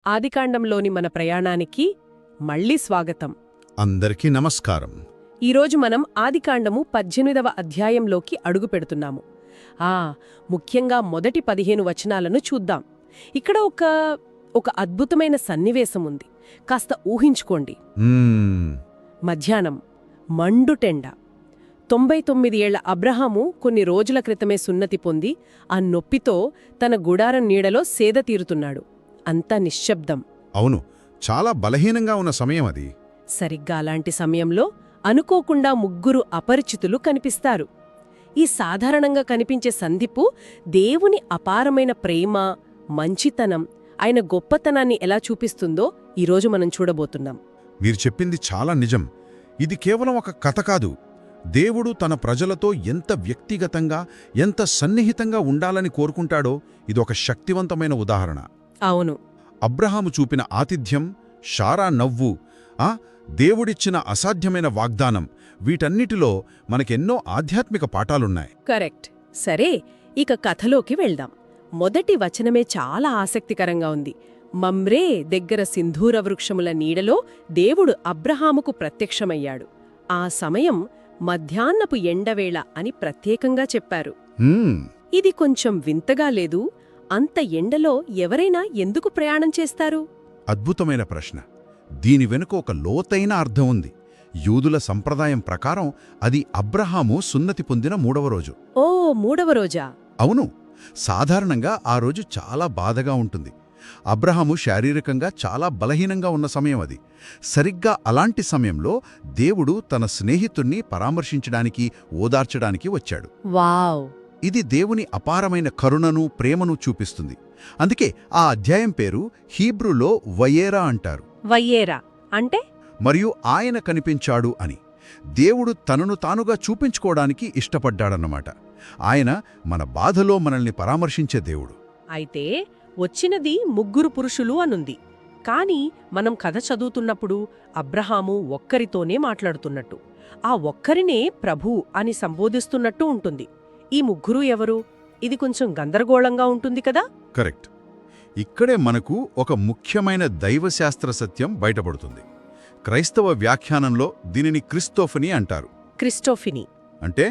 ఆదికాండంలోని మన ప్రయాణానికి మళ్ళీ స్వాగతం. అందరికీ నమస్కారం. ఈరోజు మనం ఆదికాండము 18వ అధ్యాయంలోకి అడుగుపెడుతున్నాము. ముఖ్యంగా మొదటి 15 వచనాలను చూద్దాం. ఇక్కడ ఒక అద్భుతమైన సన్నివేశం ఉంది. కాస్త ఊహించుకోండి. మధ్యాహ్నం మండుటెండ. 99 ఏళ్ల అబ్రహాము కొన్ని రోజుల క్రితమే సున్నతి పొంది ఆ నొప్పితో తన గుడారం నీడలో సేద తీరుతున్నాడు. అంతా నిశ్శబ్దం. అవును, చాలా బలహీనంగా ఉన్న సమయం అది. సరిగ్గా అలాంటి సమయంలో అనుకోకుండా ముగ్గురు అపరిచితులు కనిపిస్తారు. ఈ సాధారణంగా కనిపించే సంధిపు దేవుని అపారమైన ప్రేమ, మంచితనం, ఆయన గొప్పతనాన్ని ఎలా చూపిస్తుందో ఈరోజు మనం చూడబోతున్నాం. మీరు చెప్పింది చాలా నిజం. ఇది కేవలం ఒక కథ కాదు. దేవుడు తన ప్రజలతో ఎంత వ్యక్తిగతంగా, ఎంత సన్నిహితంగా ఉండాలని కోరుకుంటాడో ఇదొక శక్తివంతమైన ఉదాహరణ. అవును. అబ్రహాము చూపిన ఆతిథ్యం, షారా నవ్వు, దేవుడిచ్చిన అసాధ్యమైన వాగ్దానం, వీటన్నిటిలో మనకెన్నో ఆధ్యాత్మిక పాఠాలున్నాయి. కరెక్ట్. సరే, ఇక కథలోకి వెళ్దాం. మొదటి వచనమే చాలా ఆసక్తికరంగా ఉంది. మమ్రే దగ్గర సింధూర వృక్షముల నీడలో దేవుడు అబ్రహాముకు ప్రత్యక్షమయ్యాడు. ఆ సమయం మధ్యాహ్నపు ఎండవేళ అని ప్రత్యేకంగా చెప్పారు. ఇది కొంచెం వింతగా లేదు? అంత ఎండలో ఎవరైనా ఎందుకు ప్రయాణం చేస్తారు? అద్భుతమైన ప్రశ్న. దీని వెనుక ఒక లోతైన అర్థం ఉంది. యూదుల సంప్రదాయం ప్రకారం అది అబ్రహాము సున్నతి పొందిన 3వ రోజు. ఓ, 3వ రోజా? అవును. సాధారణంగా ఆ రోజు చాలా బాధగా ఉంటుంది. అబ్రహాము శారీరకంగా చాలా బలహీనంగా ఉన్న సమయం అది. సరిగ్గా అలాంటి సమయంలో దేవుడు తన స్నేహితుణ్ణి పరామర్శించడానికి, ఓదార్చడానికి వచ్చాడు. వావ్! ఇది దేవుని అపారమైన కరుణను, ప్రేమను చూపిస్తుంది. అందుకే ఆ అధ్యాయం పేరు హీబ్రూలో వయేరా అంటారు. వయ్యేరా అంటే? మరియు ఆయన కనిపించాడు అని. దేవుడు తనను తానుగా చూపించుకోవడానికి ఇష్టపడ్డాడన్నమాట. ఆయన మన బాధలో మనల్ని పరామర్శించే దేవుడు. అయితే వచ్చినది ముగ్గురు పురుషులు అనుంది. కాని మనం కథ చదువుతున్నప్పుడు అబ్రహాము ఒక్కరితోనే మాట్లాడుతున్నట్టు, ఆ ఒక్కరినే ప్రభు అని సంబోధిస్తున్నట్టు ఉంటుంది. ఈ ముగ్గురు ఎవరు? ఇది కొంచెం గందరగోళంగా ఉంటుంది కదా? కరెక్ట్. ఇక్కడే మనకు ఒక ముఖ్యమైన దైవశాస్త్ర సత్యం బయటపడుతుంది. క్రైస్తవ వ్యాఖ్యానంలో దీనిని క్రిస్తోఫనీ అంటారు. క్రిస్టోఫినీ అంటే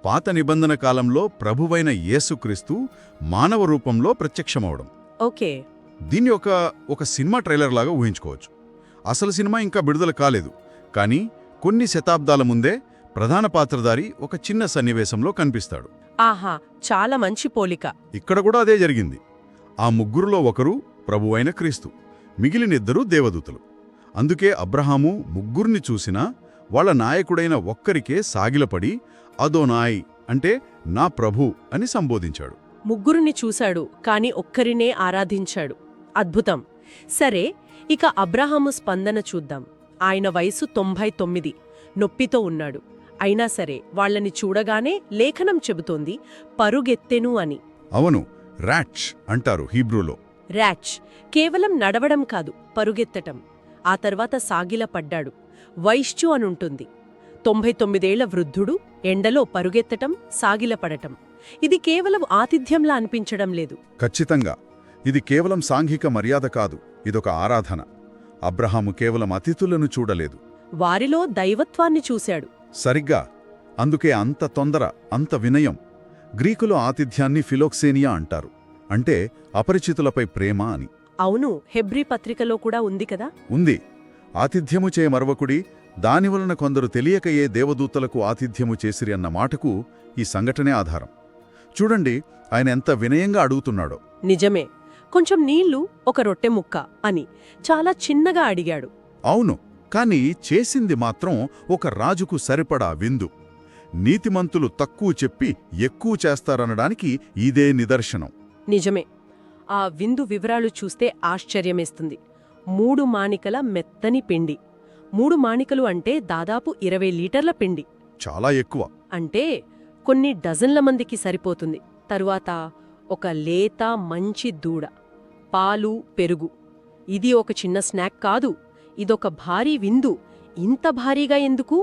పాత నిబంధన కాలంలో ప్రభువైన యేసుక్రీస్తు మానవ రూపంలో ప్రత్యక్షమవడం. ఓకే. దీన్ని ఒక సినిమా ట్రైలర్ లాగా ఊహించుకోవచ్చు. అసలు సినిమా ఇంకా విడుదల కాలేదు, కానీ కొన్ని శతాబ్దాల ముందే ప్రధాన పాత్రధారి ఒక చిన్న సన్నివేశంలో కనిపిస్తాడు. ఆహా, చాలా మంచి పోలిక. ఇక్కడ కూడా అదే జరిగింది. ఆ ముగ్గురులో ఒకరు ప్రభువైన క్రీస్తు, మిగిలినిద్దరూ దేవదూతలు. అందుకే అబ్రహాము ముగ్గురిని చూసినా వాళ్ళ నాయకుడైన ఒక్కరికే సాగిలపడి అదోనాయ్ అంటే నా ప్రభు అని సంబోధించాడు. ముగ్గురిని చూశాడు, కాని ఒక్కరినే ఆరాధించాడు. అద్భుతం. సరే, ఇక అబ్రహాము స్పందన చూద్దాం. ఆయన వయసు 99, నొప్పితో ఉన్నాడు. అయినా సరే వాళ్లని చూడగానే లేఖనం చెబుతోంది పరుగెత్తెను అని. అవును, రాచ్ అంటారు హీబ్రూలో. రాచ్ కేవలం నడవడం కాదు, పరుగెత్తటం. ఆ తర్వాత సాగిలపడ్డాడు. వైశ్చు అనుంటుంది. 99 ఏళ్ల వృద్ధుడు ఎండలో పరుగెత్తటం, సాగిలపడటం. ఇది కేవలం ఆతిథ్యంలా అనిపించడం లేదు. ఖచ్చితంగా ఇది కేవలం సాంఘిక మర్యాద కాదు, ఇదొక ఆరాధన. అబ్రహాము కేవలం అతిథులను చూడలేదు, వారిలో దైవత్వాన్ని చూశాడు. సరిగ్గా అందుకే అంత తొందర, అంత వినయం. గ్రీకులో ఆతిథ్యాన్ని ఫిలోక్సేనియా అంటారు, అంటే అపరిచితులపై ప్రేమ అని. అవును, హెబ్రీ పత్రికలో కూడా ఉంది కదా. ఉంది. ఆతిథ్యము చే మరవకుడి, దానివలన కొందరు తెలియకయే దేవదూతలకు ఆతిథ్యము చేసిరి అన్న మాటకు ఈ సంఘటనే ఆధారం. చూడండి, ఆయన ఎంత వినయంగా అడుగుతున్నాడో. నిజమే. కొంచెం నీళ్లు, ఒక రొట్టె ముక్క అని చాలా చిన్నగా అడిగాడు. అవును, కాని చేసింది మాత్రం ఒక రాజుకు సరిపడా విందు. నీతిమంతులు తక్కువ చెప్పి ఎక్కువ చేస్తారనడానికి ఇదే నిదర్శనం. నిజమే. ఆ విందు వివరాలు చూస్తే ఆశ్చర్యమేస్తుంది. 3 మాణికల మెత్తని పిండి. 3 మాణికలు అంటే దాదాపు 20 లీటర్ల పిండి. చాలా ఎక్కువ. అంటే కొన్ని డజన్ల మందికి సరిపోతుంది. తరువాత ఒక లేత మంచి దూడ, పాలు, పెరుగు. ఇది ఒక చిన్న స్నాక్ కాదు, ఇదొక భారీ విందు. ఇంత భారీగా ఎందుకు?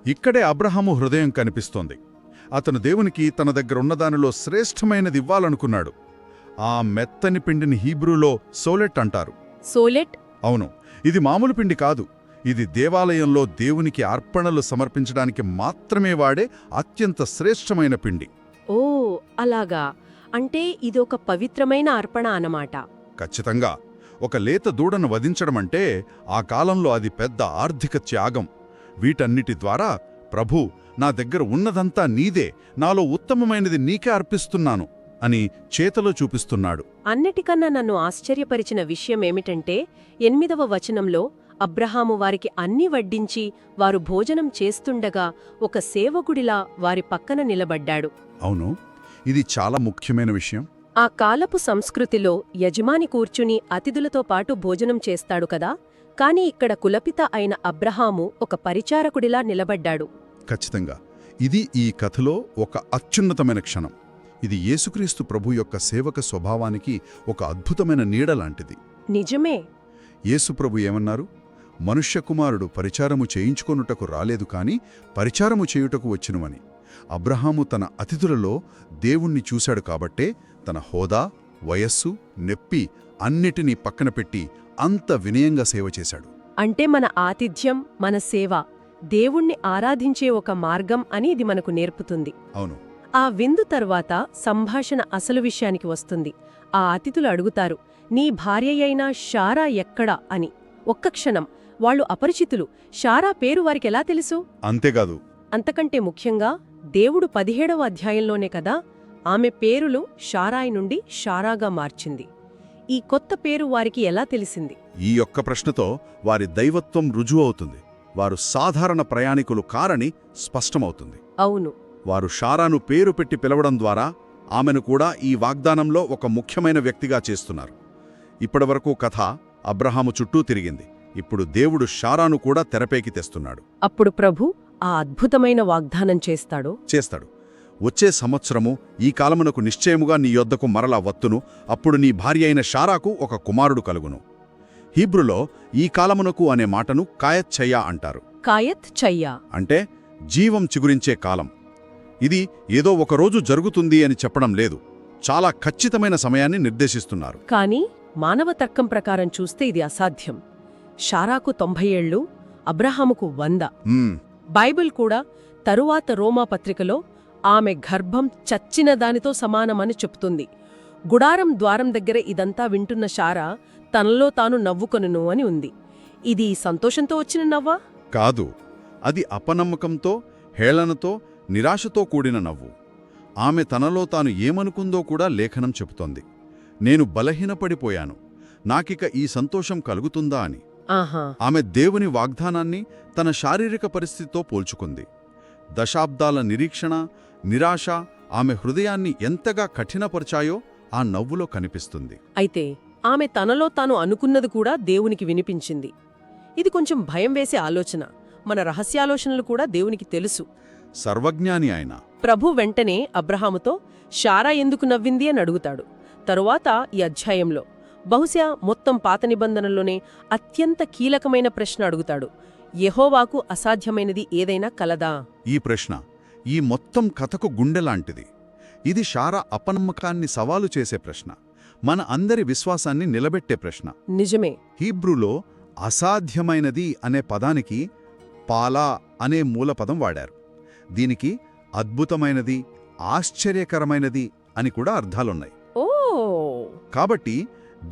ఇక్కడే అబ్రహాము హృదయం కనిపిస్తోంది. అతను దేవునికి తన దగ్గరున్నదానిలో శ్రేష్టమైనది ఇవ్వాలనుకున్నాడు. ఆ మెత్తని పిండిని హీబ్రూలో సోలెట్ అంటారు. సోలెట్. అవును, ఇది మామూలు పిండి కాదు. ఇది దేవాలయంలో దేవునికి అర్పణలు సమర్పించడానికి మాత్రమే వాడే అత్యంత శ్రేష్టమైన పిండి. ఓ అలాగా. అంటే ఇదొక పవిత్రమైన అర్పణ అన్నమాట. ఖచ్చితంగా. ఒక లేత దూడను వధించడమంటే ఆ కాలంలో అది పెద్ద ఆర్థిక త్యాగం. వీటన్నిటి ద్వారా ప్రభూ, నా దగ్గర ఉన్నదంతా నీదే, నాలో ఉత్తమమైనది నీకే అర్పిస్తున్నాను అని చేతలో చూపిస్తున్నాడు. అన్నిటికన్నా నన్ను ఆశ్చర్యపరిచిన విషయమేమిటంటే 8వ వచనంలో అబ్రహాము వారికి అన్నీ వడ్డించి వారు భోజనం చేస్తుండగా ఒక సేవకుడిలా వారి పక్కన నిలబడ్డాడు. అవును, ఇది చాలా ముఖ్యమైన విషయం. ఆ కాలపు సంస్కృతిలో యజమాని కూర్చుని అతిథులతో పాటు భోజనం చేస్తాడు కదా, కాని ఇక్కడ కులపిత అయిన అబ్రహాము ఒక పరిచారకుడిలా నిలబడ్డాడు. ఖచ్చితంగా. ఇది ఈ కథలో ఒక అత్యున్నతమైన క్షణం. ఇది యేసుక్రీస్తు ప్రభు యొక్క సేవక స్వభావానికి ఒక అద్భుతమైన నీడలాంటిది. నిజమే. యేసుప్రభు ఏమన్నారు? మనుష్యకుమారుడు పరిచారము చేయించుకొనుటకు రాలేదు కాని పరిచారము చేయుటకు వచ్చునుమని. అబ్రహాము తన అతిథులలో దేవుణ్ణి చూశాడు కాబట్టే తన హోదా, వయస్సు, నెప్పి అన్నిటినీ పక్కన పెట్టి అంత వినయంగా సేవ చేశాడు. అంటే మన ఆతిథ్యం, మన సేవ దేవుణ్ణి ఆరాధించే ఒక మార్గం అని ఇది మనకు నేర్పుతుంది. అవును. ఆ విందు తర్వాత సంభాషణ అసలు విషయానికి వస్తుంది. ఆ అతిథులు అడుగుతారు, నీ భార్యయైన షారా ఎక్కడా అని. ఒక్క క్షణం, వాళ్ళు అపరిచితులు. షారా పేరు వారికెలా తెలుసు? అంతేకాదు, అంతకంటే ముఖ్యంగా దేవుడు 17వ అధ్యాయంలోనే కదా ఆమె పేరులు షారాయి నుండి షారాగా మార్చింది. ఈ కొత్త పేరు వారికి ఎలా తెలిసింది? ఈ యొక్క ప్రశ్నతో వారి దైవత్వం రుజువు అవుతుంది. వారు సాధారణ ప్రయాణికులు కారని స్పష్టమవుతుంది. అవును. వారు షారాను పేరు పెట్టి పిలవడం ద్వారా ఆమెను కూడా ఈ వాగ్దానంలో ఒక ముఖ్యమైన వ్యక్తిగా చేస్తున్నారు. ఇప్పటివరకు కథ అబ్రహాము చుట్టూ తిరిగింది. ఇప్పుడు దేవుడు షారాను కూడా తెరపైకి తెస్తున్నాడు. అప్పుడు ప్రభు ఆ అద్భుతమైన వాగ్దానం చేస్తాడు. వచ్చే సంవత్సరము ఈ కాలమునకు నిశ్చయముగా నీ యొద్దకు మరలా వత్తును. అప్పుడు నీ భార్య అయిన షారాకు ఒక కుమారుడు కలుగును. హీబ్రులో ఈ కాలమునకు అనే మాటను కాయత్ చయ్యా అంటారు. కాయత్ చయ్యా అంటే జీవం చిగురించే కాలం. ఇది ఏదో ఒకరోజు జరుగుతుంది అని చెప్పడం లేదు. చాలా ఖచ్చితమైన సమయాన్ని నిర్దేశిస్తున్నారు. కాని మానవ తర్కం ప్రకారం చూస్తే ఇది అసాధ్యం. షారాకు 90 ఏళ్లు, అబ్రహాముకు 100. బైబిల్ కూడా తరువాత రోమా పత్రికలో ఆమె గర్భం చచ్చిన దానితో సమానమని చెప్తుంది. గుడారం ద్వారం దగ్గర ఇదంతా వింటున్న షారా తనలో తాను నవ్వుకొనును అని ఉంది. ఇది సంతోషంతో వచ్చిన నవ్వా? కాదు, అది అపనమ్మకంతో, హేళనతో, నిరాశతో కూడిన నవ్వు. ఆమె తనలో తాను ఏమనుకుందో కూడా లేఖనం చెబుతోంది. నేను బలహీనపడిపోయాను, నాకిక ఈ సంతోషం కలుగుతుందా అని. ఆమె దేవుని వాగ్దానాన్ని తన శారీరక పరిస్థితితో పోల్చుకుంది. దశాబ్దాల నిరీక్షణ, నిరాశ ఆమె హృదయాన్ని ఎంతగా కఠినపరిచాయో ఆ నవ్వులో కనిపిస్తుంది. అయితే ఆమె తనలో తాను అనుకున్నది కూడా దేవునికి వినిపించింది. ఇది కొంచెం భయం వేసే ఆలోచన. మన రహస్యాలోచనలు కూడా దేవునికి తెలుసు. సర్వజ్ఞాని ఆయన. ప్రభు వెంటనే అబ్రహాముతో షారా ఎందుకు నవ్వింది అని అడుగుతాడు. తరువాత ఈ అధ్యాయంలో బహుశా మొత్తం పాత నిబంధనల్లోనే అత్యంత కీలకమైన ప్రశ్న అడుగుతాడు. యెహోవాకు అసాధ్యమైనది ఏదైనా కలదా? ఈ ప్రశ్న ఈ మొత్తం కథకు గుండెలాంటిది. ఇది షారా అపనమ్మకాన్ని సవాలు చేసే ప్రశ్న, మన అందరి విశ్వాసాన్ని నిలబెట్టే ప్రశ్న. నిజమే. హీబ్రూలో అసాధ్యమైనది అనే పదానికి పాలా అనే మూలపదం వాడారు. దీనికి అద్భుతమైనది, ఆశ్చర్యకరమైనది అని కూడా అర్థాలున్నాయి. ఓ కాబట్టి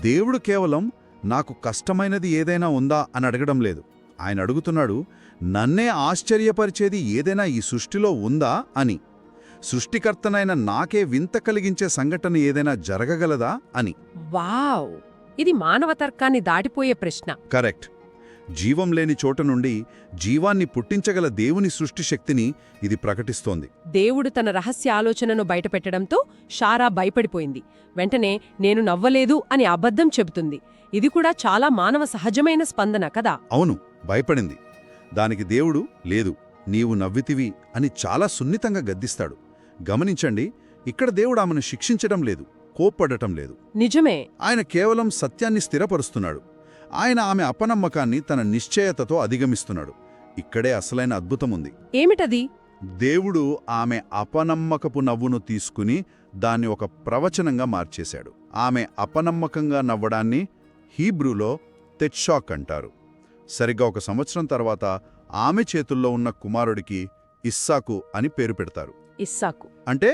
దేవుడు కేవలం నాకు కష్టమైనది ఏదైనా ఉందా అని అడగడం లేదు. ఆయన అడుగుతున్నాడు, నన్నే ఆశ్చర్యపరిచేది ఏదైనా ఈ సృష్టిలో ఉందా అని. సృష్టికర్తనైన నాకే వింత కలిగించే సంఘటన ఏదైనా జరగగలదా అని. వావ్! ఇది మానవ తర్కాన్ని దాటిపోయే ప్రశ్న. కరెక్ట్. జీవం లేని చోట నుండి జీవాన్ని పుట్టించగల దేవుని సృష్టిశక్తిని ఇది ప్రకటిస్తోంది. దేవుడు తన రహస్య ఆలోచనను బయటపెట్టడంతో షారా భయపడిపోయింది. వెంటనే నేను నవ్వలేదు అని అబద్ధం చెబుతుంది. ఇది కూడా చాలా మానవ సహజమైన స్పందన కదా. అవును, భయపడింది. దానికి దేవుడు లేదు, నీవు నవ్వితివి అని చాలా సున్నితంగా గద్దిస్తాడు. గమనించండి, ఇక్కడ దేవుడు ఆమెను శిక్షించడం లేదు, కోప్పడటం లేదు. నిజమే. ఆయన కేవలం సత్యాన్ని స్థిరపరుస్తున్నాడు. ఆయన ఆమె అపనమ్మకాన్ని తన నిశ్చయతతో అధిగమిస్తున్నాడు. ఇక్కడే అసలైన అద్భుతముంది. ఏమిటది? దేవుడు ఆమె అపనమ్మకపు నవ్వును తీసుకుని దాన్ని ఒక ప్రవచనంగా మార్చేశాడు. ఆమె అపనమ్మకంగా నవ్వడాన్ని హీబ్రూలో తెత్షాక్ అంటారు. సరిగ్గా 1 సంవత్సరం తర్వాత ఆమె చేతుల్లో ఉన్న కుమారుడికి ఇస్సాకు అని పేరు పెడతారు. ఇస్సాకు అంటే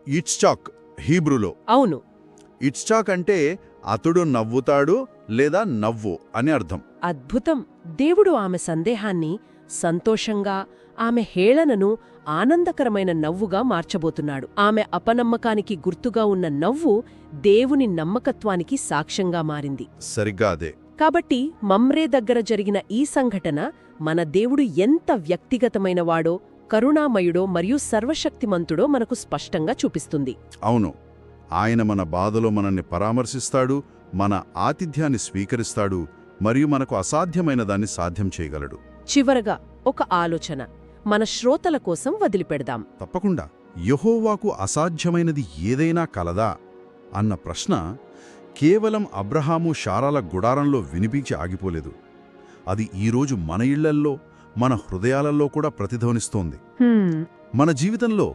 ఇట్చాక్ హీబ్రూలో. అవును. ఇట్చాక్ అంటే అతడు నవ్వుతాడు లేదా నవ్వు అని అర్థం. అద్భుతం. దేవుడు ఆమె సందేహాన్ని సంతోషంగా, ఆమె హేళనను ఆనందకరమైన నవ్వుగా మార్చబోతున్నాడు. ఆమె అపనమ్మకానికి గుర్తుగా ఉన్న నవ్వు దేవుని నమ్మకత్వానికి సాక్ష్యంగా మారింది. సరిగ్గా అదే. కాబట్టి మమ్రే దగ్గర జరిగిన ఈ సంఘటన మన దేవుడు ఎంత వ్యక్తిగతమైనవాడో, కరుణామయుడో మరియు సర్వశక్తిమంతుడో మనకు స్పష్టంగా చూపిస్తుంది. అవును, ఆయన మన బాధలో మనల్ని పరామర్శిస్తాడు, మన ఆతిథ్యాన్ని స్వీకరిస్తాడు మరియు మనకు అసాధ్యమైన దాన్ని సాధ్యం చేయగలడు. చివరగా ఒక ఆలోచన మన శ్రోతల కోసం వదిలిపెడదాం. తప్పకుండా. యెహోవాకు అసాధ్యమైనది ఏదైనా కలదా అన్న ప్రశ్న కేవలం అబ్రహాము శారాల గుడారంలో వినిపించి ఆగిపోలేదు. అది ఈరోజు మన ఇళ్లల్లో, మన హృదయాలలో కూడా ప్రతిధ్వనిస్తోంది. మన జీవితంలో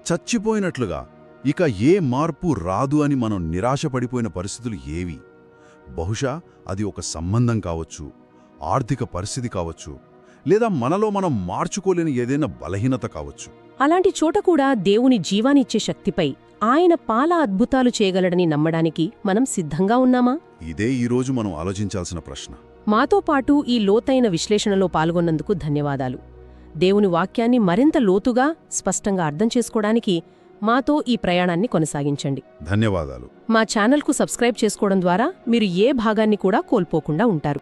చచ్చిపోయినట్లుగా ఇక ఏ మార్పు రాదు అని మనం నిరాశపడిపోయిన పరిస్థితులు ఏవి? బహుశా అది ఒక సంబంధం కావచ్చు, ఆర్థిక పరిస్థితి కావచ్చు, లేదా మనలో మనం మార్చుకోలేని ఏదైనా బలహీనత కావచ్చు. అలాంటి చోట కూడా దేవుని జీవానిచ్చే శక్తిపై, ఆయన పాల అద్భుతాలు చేయగలడని నమ్మడానికి మనం సిద్ధంగా ఉన్నామా? ఇదే ఈరోజు మనం ఆలోచించాల్సిన ప్రశ్న. మాతో పాటు ఈ లోతైన విశ్లేషణలో పాల్గొన్నందుకు ధన్యవాదాలు. దేవుని వాక్యాన్ని మరింత లోతుగా, స్పష్టంగా అర్థం చేసుకోవడానికి మాతో ఈ ప్రయాణాన్ని కొనసాగించండి. ధన్యవాదాలు. మా ఛానల్కు సబ్స్క్రైబ్ చేసుకోవడం ద్వారా మీరు ఏ భాగాన్ని కూడా కోల్పోకుండా ఉంటారు.